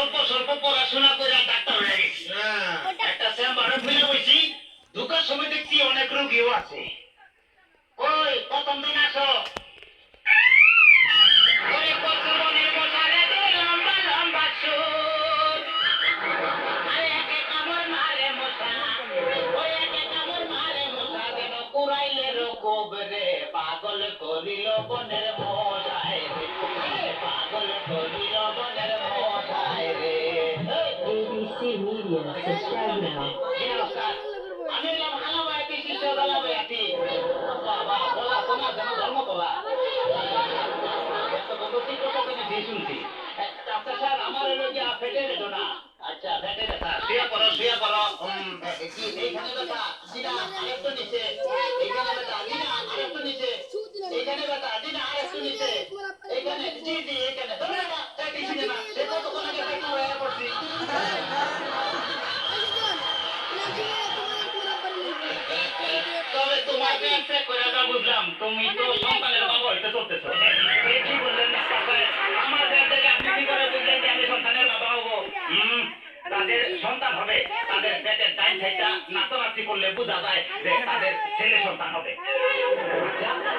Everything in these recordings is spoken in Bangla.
অল্প স্বল্প পড়াশোনা করে ডাক্তার হয়ে গেছি। একটা চেম্বারে খুলে বসি, ঢুকার সময় দেখছি অনেক রোগীও আছে। কই প্রথম দিন আসো। ওরে কত মনের মশারে দে লম্বা লম্বা সুর। আরে একে কামড় মারে মশা, ওই একে কামড় মারে মশা, যেন কুড়াইলে রোগ রে, পাগল করিল বনের মশায় রে, পাগল করিল বনের মশায় রে। ABC Media, subscribe now. আমি এলাম হালাবায়াতি শিষ্য গালাবায়াতি। বাবা বলা শোনা যেন ধর্ম বলা। এত গতি কথা তুমি দিয়ে শুনছি। ডাক্তার সাহেব আমার হলো গিয়া পেটে বেদনা। আচ্ছা পেটে ব্যথা, শুয়ে পড়ো শুয়ে পড়ো। কি এইখানে ব্যথা? জিনা আরেকটু নিচে। এইখানে ব্যথা, জিনা আরেকটু নিচে। এইখানে ব্যথা, জিনা আরেকটু নিচে। এইখানে জি জি এইখানে। ধরে না কিছু না, সে কতক্ষণ আগে পেটে হয়ে পড়ছি। তবে তোমার ব্যাংকে করে যা বুঝলাম, তুমি তো সন্তানের বাবা হইতে চলতেছ। কি বললেন ডাক্তার সাহেব? আমার ব্যাগ থেকে আপনি কি করে বুঝলেন যে আমি সন্তানের বাবা হবো? তাদের সন্তান হবে, তাদের পেটের ডাইন সাইডটা নাচানাচি করলে বোঝা যায় যে তাদের ছেলে সন্তান হবে।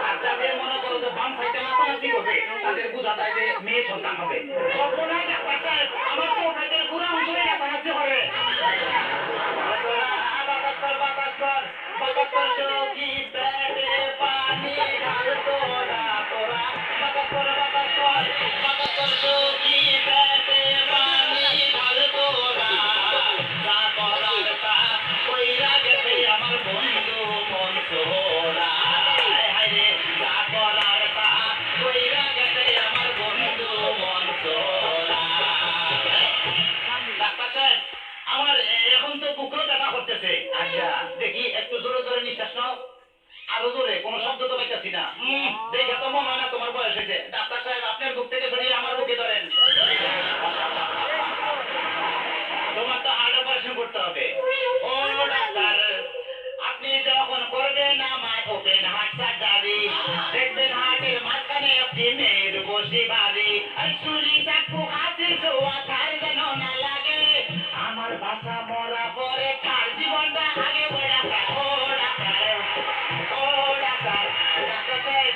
আর যাদের মনে করো যে বাম সাইডটা নাচানাচি করবে, তাদের বোঝা যায় যে মেয়ে সন্তান হবে। সর্বনাশ ডাক্তার সাহেব, আমার তো পেটের পুরো অংশই নাচানাচি হবে। আমার এখন তো বুকও ব্যথা করতেছে। আচ্ছা দেখি একটু জোরে জোরে নিঃশ্বাস নাও, আরো জোরে। কোনো শব্দ তো পাইতেছি না। দেখে তো মনে হয় না তোমার বয়স হয়েছে। ডাক্তার সাহেব আপনার বুক থেকে সরিয়ে আমার বুকে ধরেন। তোমার তো হার্ট অপারেশন করতে হবে। ও ডাক্তার, আপনি যখন করবেন আমায় ওপেন হার্ট সার্জারি, দেখবেন হার্টের মাঝখানে একটি মেয়ের বসি ভারী, আর ছুরি চাকু হাতে ছোঁয়া ছাড় যেন না লাগে। আমার বাসা মরা পরে তার জীবনটা আগে বড়া। ও ডাক্তার, ও ডাক্তার, ডাক্তার সাহেব,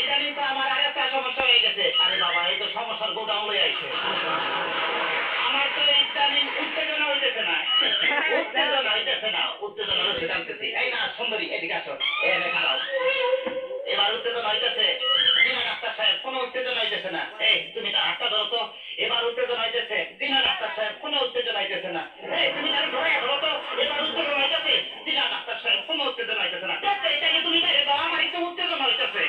ইদানিং তো আমার আরেকটা সমস্যা হয়ে গেছে। আরে বাবা, এই তো সমস্যার গোডাউন হয়ে আইছে। আমার তো ইদানিং উত্তেজনা হইতেছে না, উত্তেজনা হইতেছে না, উত্তেজনা রসে টানতেছি। এই না সুন্দরী, এদিকে আসো, এনে খারাপ। এবার উত্তেজনা হইতেছে। জিনা ডাক্তার সাহেব, কোনো উত্তেজনা হইতেছে না। এই তুমি তার হাতটা ধরো তো। এবার উত্তেজনা হইতেছে। জিনা ডাক্তার সাহেব, কোনো উত্তেজনা হইতেছে না। এই তুমি তার ধরে ধরো তো। এবার উত্তেজনা হইতেছে। জিনা ডাক্তার সাহেব, কোনো উত্তেজনা হইতেছে না। এটাকে তুমি বাইরে দাও, আমার একটু উত্তেজনা হইতেছে।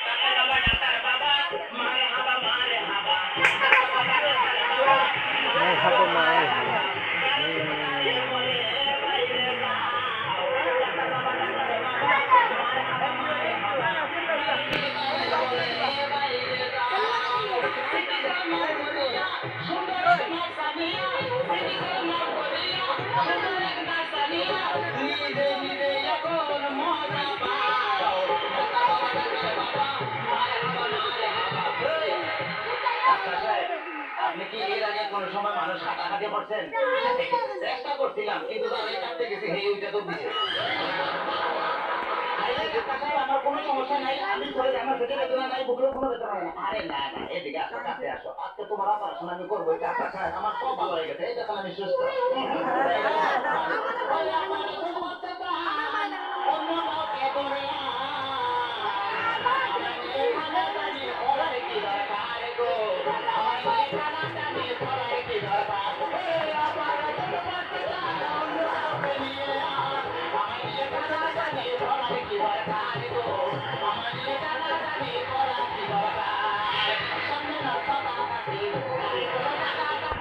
ডাক্তার বাবা, ডাক্তার বাবা, মারে হাবা, মারে হাবা। আপনি কি এর আগে কোন সময় মানুষ হাঁটাহাঁটি করছেন? চেষ্টা করছিলাম, কিন্তু তাদের কাছে গেছি হে ওইটা তো দিছে। আমার কোনো সমস্যা নাই, আমি চলে যাই, আমার পেটে বেদনা নাই, বুকেও কোনো বেদনা নাই। আরে না না, এদিকে আসো, কাছে আসো। আজকে তোমার অপারেশন আমি করবো, এটা আমার সব ভালো হয়ে গেছে। এই দেখো আমি সুস্থ।